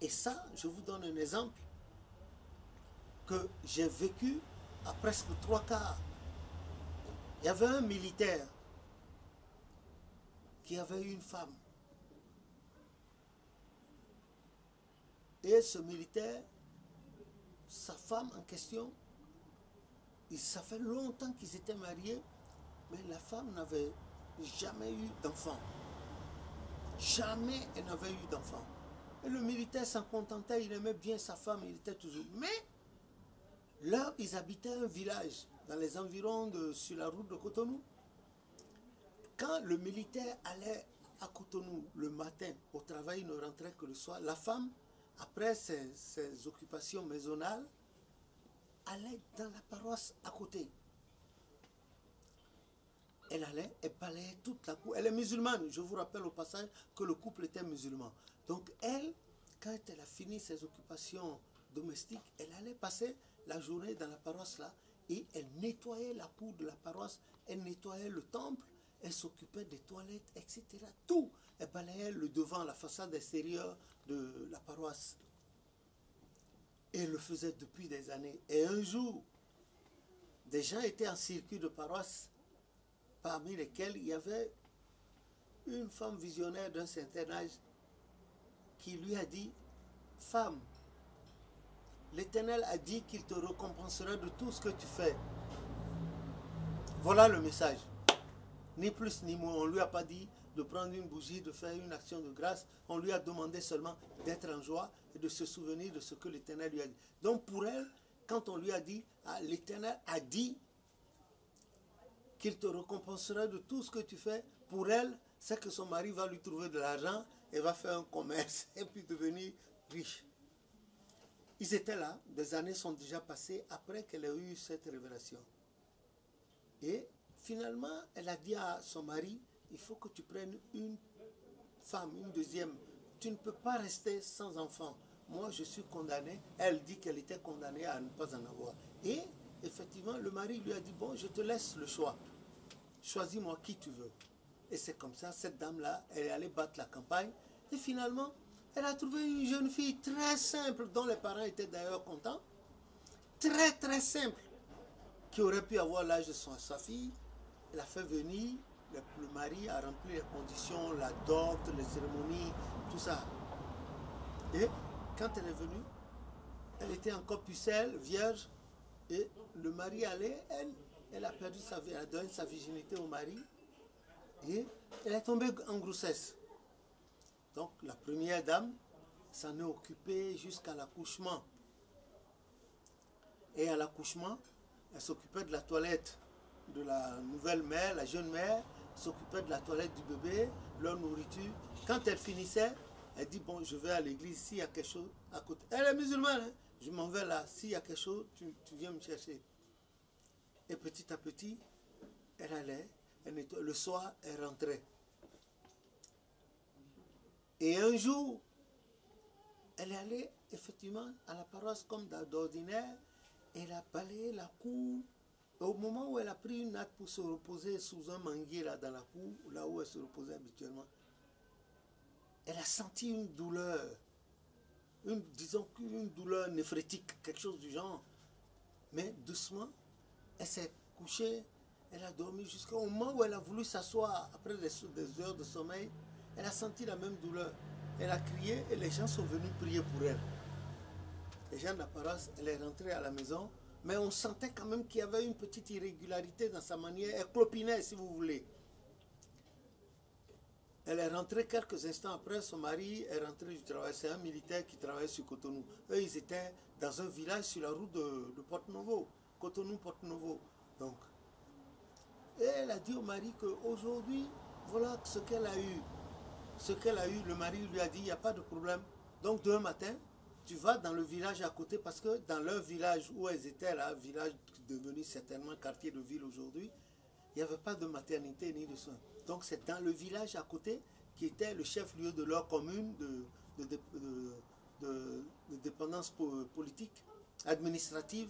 Et ça, je vous donne un exemple que j'ai vécu à presque 3/4. Il y avait un militaire qui avait une femme. Et ce militaire, sa femme en question, ça fait longtemps qu'ils étaient mariés, mais la femme n'avait jamais eu d'enfant. Jamais elle n'avait eu d'enfant. Et le militaire s'en contentait, il aimait bien sa femme, il était toujours. Mais là, ils habitaient un village dans les environs sur la route de Cotonou. Quand le militaire allait à Cotonou le matin au travail, il ne rentrait que le soir. La femme, après ses occupations maisonnales, allait dans la paroisse à côté. Elle allait, elle balayait toute la cour. Elle est musulmane, je vous rappelle au passage que le couple était musulman. Donc elle, quand elle a fini ses occupations domestiques, elle allait passer la journée dans la paroisse là et elle nettoyait la cour de la paroisse, elle nettoyait le temple, elle s'occupait des toilettes, etc. Tout. Elle balayait le devant, la façade extérieure de la paroisse. Et elle le faisait depuis des années. Et un jour, des gens étaient en circuit de paroisse, parmi lesquels il y avait une femme visionnaire d'un certain âge qui lui a dit, « Femme, l'Éternel a dit qu'il te récompensera de tout ce que tu fais. » Voilà le message. Ni plus ni moins. On ne lui a pas dit de prendre une bougie, de faire une action de grâce. On lui a demandé seulement d'être en joie et de se souvenir de ce que l'Éternel lui a dit. Donc pour elle, quand on lui a dit, ah, l'Éternel a dit qu'il te récompensera de tout ce que tu fais, pour elle, c'est que son mari va lui trouver de l'argent et va faire un commerce et puis devenir riche. Ils étaient là, des années sont déjà passées après qu'elle ait eu cette révélation. Et finalement, elle a dit à son mari, il faut que tu prennes une femme, une deuxième. Tu ne peux pas rester sans enfant. Moi, je suis condamnée. Elle dit qu'elle était condamnée à ne pas en avoir. Et effectivement, le mari lui a dit, bon, je te laisse le choix. Choisis-moi qui tu veux. Et c'est comme ça, cette dame-là, elle est allée battre la campagne. Et finalement, elle a trouvé une jeune fille très simple, dont les parents étaient d'ailleurs contents. Très, très simple. Qui aurait pu avoir l'âge de sa fille. Elle a fait venir, le mari a rempli les conditions, la dot, les cérémonies, tout ça. Et quand elle est venue, elle était encore pucelle, vierge, et le mari allait, elle a perdu sa vie, elle a donné sa virginité au mari, et elle est tombée en grossesse. Donc la première dame s'en est occupée jusqu'à l'accouchement. Et à l'accouchement, elle s'occupait de la toilette de la nouvelle mère, la jeune mère, s'occupait de la toilette du bébé, leur nourriture. Quand elle finissait, elle dit, bon, je vais à l'église, s'il y a quelque chose à côté. Elle est musulmane, hein? Je m'en vais là, s'il y a quelque chose, tu viens me chercher. Et petit à petit, elle allait, le soir, elle rentrait. Et un jour, elle est allée effectivement à la paroisse comme d'ordinaire, elle a balayé la cour. Au moment où elle a pris une natte pour se reposer sous un manguier là dans la cour, là où elle se reposait habituellement, elle a senti une douleur, disons qu'une douleur néphrétique, quelque chose du genre. Mais doucement, elle s'est couchée, elle a dormi jusqu'au moment où elle a voulu s'asseoir après des heures de sommeil, elle a senti la même douleur. Elle a crié et les gens sont venus prier pour elle. Les gens de la paroisse, elle est rentrée à la maison. Mais on sentait quand même qu'il y avait une petite irrégularité dans sa manière. Elle clopinait, si vous voulez. Elle est rentrée quelques instants après, son mari est rentré du travail. C'est un militaire qui travaillait sur Cotonou. Eux, ils étaient dans un village sur la route de Porto-Novo. Cotonou-Porto-Novo. Donc, et elle a dit au mari qu'aujourd'hui, voilà ce qu'elle a eu. Ce qu'elle a eu, le mari lui a dit, il n'y a pas de problème. Donc, demain matin, tu vas dans le village à côté, parce que dans leur village où elles étaient là, village devenu certainement quartier de ville aujourd'hui, il n'y avait pas de maternité ni de soins. Donc c'est dans le village à côté qui était le chef-lieu de leur commune de dépendance politique, administrative.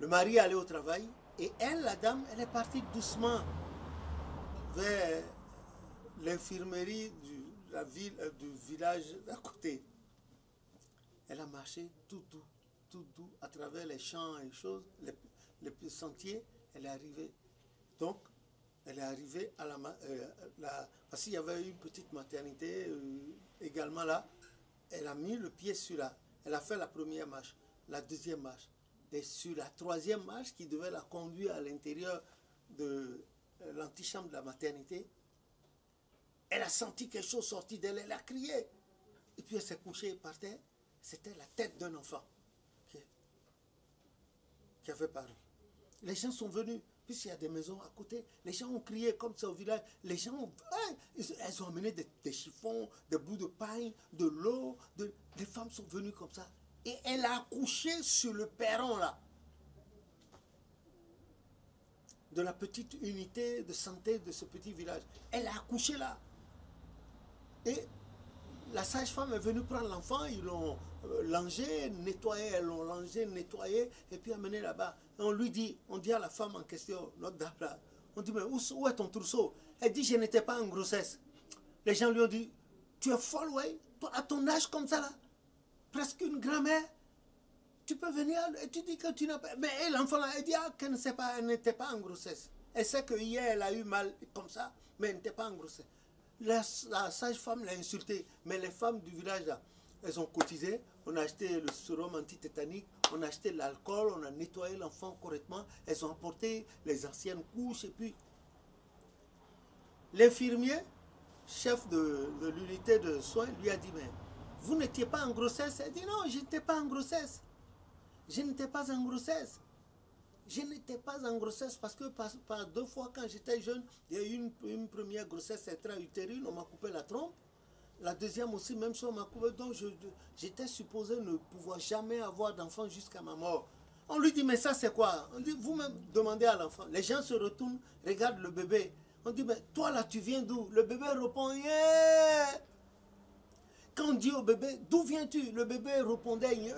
Le mari allait au travail et elle, la dame, elle est partie doucement vers l'infirmerie du village à côté. Elle a marché tout doux, à travers les champs et choses, les sentiers, elle est arrivée. Donc, elle est arrivée à parce qu'il y avait une petite maternité également là. Elle a mis le pied sur elle a fait la première marche, la deuxième marche. Et sur la troisième marche qui devait la conduire à l'intérieur de l'antichambre de la maternité, elle a senti quelque chose sortir d'elle, elle a crié. Et puis elle s'est couchée par terre. C'était la tête d'un enfant qui avait paru. Les gens sont venus, puisqu'il y a des maisons à côté, les gens ont crié comme ça au village. Les gens ont, elles ont amené des chiffons, des bouts de paille, de l'eau. Les femmes sont venues comme ça. Et elle a accouché sur le perron là. De la petite unité de santé de ce petit village. Elle a accouché là. Et la sage-femme est venue prendre l'enfant, ils l'ont langé, nettoyé, elles l'ont langé, nettoyé, et puis amené là-bas. On lui dit, on dit à la femme en question, notre dame là, on dit, mais où est ton trousseau? Elle dit, je n'étais pas en grossesse. Les gens lui ont dit, tu es folle, ouais, toi, à ton âge comme ça là, presque une grand-mère, tu peux venir, et tu dis que tu n'as pas... Mais l'enfant là, elle dit, qu'elle ne sait pas, elle n'était pas en grossesse. Elle sait que hier, elle a eu mal comme ça, mais elle n'était pas en grossesse. La sage-femme l'a insulté, mais les femmes du village là, elles ont cotisé, on a acheté le sérum antitétanique, on a acheté l'alcool, on a nettoyé l'enfant correctement, elles ont apporté les anciennes couches, et puis l'infirmier, chef de l'unité de soins, lui a dit, mais vous n'étiez pas en grossesse? Elle dit, non, je n'étais pas en grossesse. Je n'étais pas en grossesse. Je n'étais pas en grossesse parce que par 2 fois quand j'étais jeune, il y a eu une première grossesse intra-utérine, on m'a coupé la trompe. La deuxième aussi, même chose, on m'a coupé. Donc j'étais supposé ne pouvoir jamais avoir d'enfant jusqu'à ma mort. On lui dit, mais ça c'est quoi? On dit, vous-même demandez à l'enfant. Les gens se retournent, regardent le bébé. On dit, mais toi là, tu viens d'où? Le bébé répond, yeah! Quand on dit au bébé, d'où viens-tu? Le bébé répondait,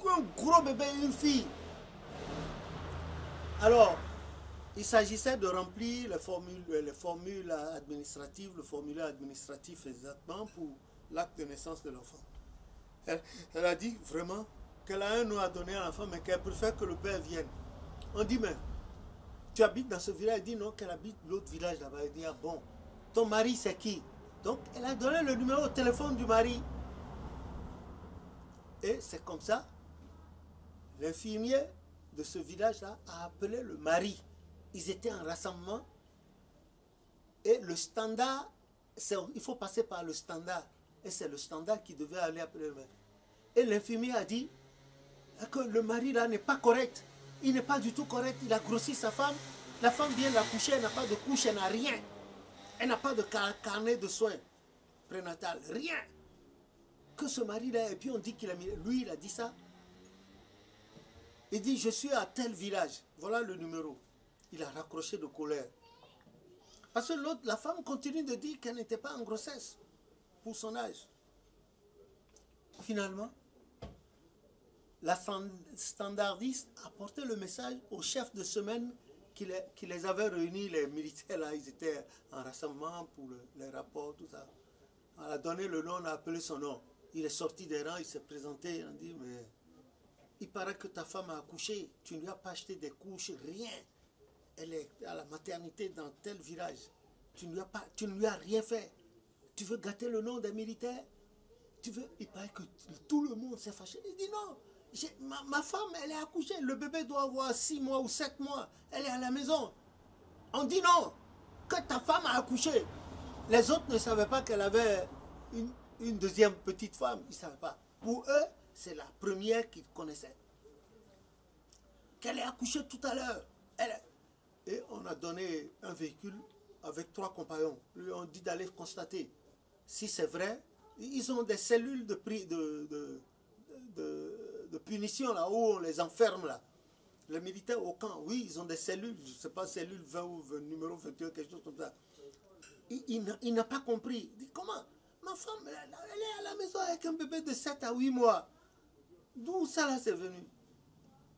un gros bébé, une fille. Alors, il s'agissait de remplir les formules administratives, le formulaire administratif exactement pour l'acte de naissance de l'enfant. Elle a dit vraiment qu'elle a un nom à donner à l'enfant, mais qu'elle préfère que le père vienne. On dit, mais tu habites dans ce village? Elle dit non, qu'elle habite l'autre village là-bas. Elle dit, ah bon, ton mari c'est qui? Donc, elle a donné le numéro de téléphone du mari. Et c'est comme ça, l'infirmier de ce village-là a appelé le mari. Ils étaient en rassemblement. Et le standard, il faut passer par le standard. Et c'est le standard qui devait aller appeler le mari. Et l'infirmier a dit que le mari là n'est pas correct. Il n'est pas du tout correct. Il a grossi sa femme. La femme vient d'accoucher, elle n'a pas de couche, elle n'a rien. Elle n'a pas de carnet de soins prénatal. Rien. Que ce mari là, et puis on dit qu'il a mis, lui il a dit ça. Il dit, je suis à tel village. Voilà le numéro. Il a raccroché de colère. Parce que l'autre, la femme continue de dire qu'elle n'était pas en grossesse pour son âge. Finalement, la standardiste a porté le message au chef de semaine qui les avait réunis, les militaires là, ils étaient en rassemblement pour les rapports, tout ça. On a donné le nom, on a appelé son nom. Il est sorti des rangs, il s'est présenté, on a dit, mais il paraît que ta femme a accouché, tu ne lui as pas acheté des couches, rien. Elle est à la maternité dans tel village. Tu ne lui as rien fait. Tu veux gâter le nom des militaires? Il paraît que tout le monde s'est fâché. Il dit non, ma femme, elle est accouchée. Le bébé doit avoir 6 mois ou 7 mois. Elle est à la maison. On dit non, que ta femme a accouché. Les autres ne savaient pas qu'elle avait une deuxième petite femme. Ils ne savaient pas. Pour eux, c'est la première qu'ils connaissaient. Qu'elle est accouchée tout à l'heure. Et on a donné un véhicule avec 3 compagnons. Lui, on dit d'aller constater si c'est vrai. Ils ont des cellules de punition là où on les enferme là. Les militaires au camp, oui, ils ont des cellules, je ne sais pas, cellule 20 ou numéro 21, quelque chose comme ça. Il n'a pas compris. Il dit, comment? Ma femme, elle est à la maison avec un bébé de 7 à 8 mois. D'où ça là c'est venu?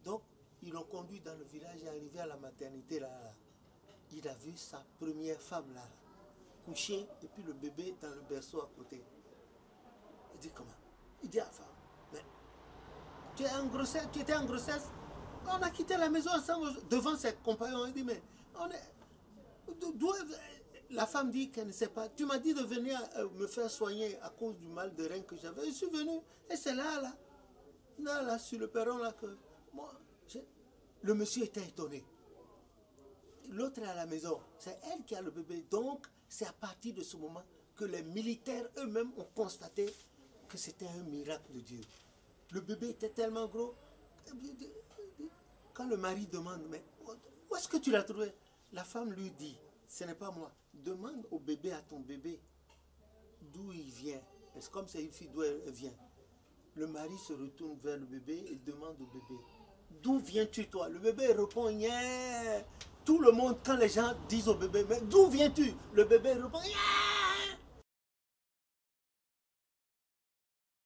Donc, ils l'ont conduit dans le village et arrivé à la maternité là. Il a vu sa première femme là, couchée, et puis le bébé dans le berceau à côté. Il dit comment? Il dit à la femme, mais tu es en grossesse, tu étais en grossesse. On a quitté la maison ensemble devant ses compagnons. On dit, mais on est... La femme dit qu'elle ne sait pas. Tu m'as dit de venir me faire soigner à cause du mal de rein que j'avais. Je suis venu. Et c'est là, sur le perron, là, que moi, le monsieur était étonné. L'autre est à la maison. C'est elle qui a le bébé. Donc, c'est à partir de ce moment que les militaires eux-mêmes ont constaté que c'était un miracle de Dieu. Le bébé était tellement gros. Quand le mari demande, mais où est-ce que tu l'as trouvé? La femme lui dit, ce n'est pas moi. Demande au bébé, à ton bébé, d'où il vient. C'est comme c'est une fille, d'où elle vient. Le mari se retourne vers le bébé et demande au bébé, d'où viens-tu toi? Le bébé répond, yeah. Tout le monde, quand les gens disent au bébé, mais d'où viens-tu? Le bébé répond, yeah.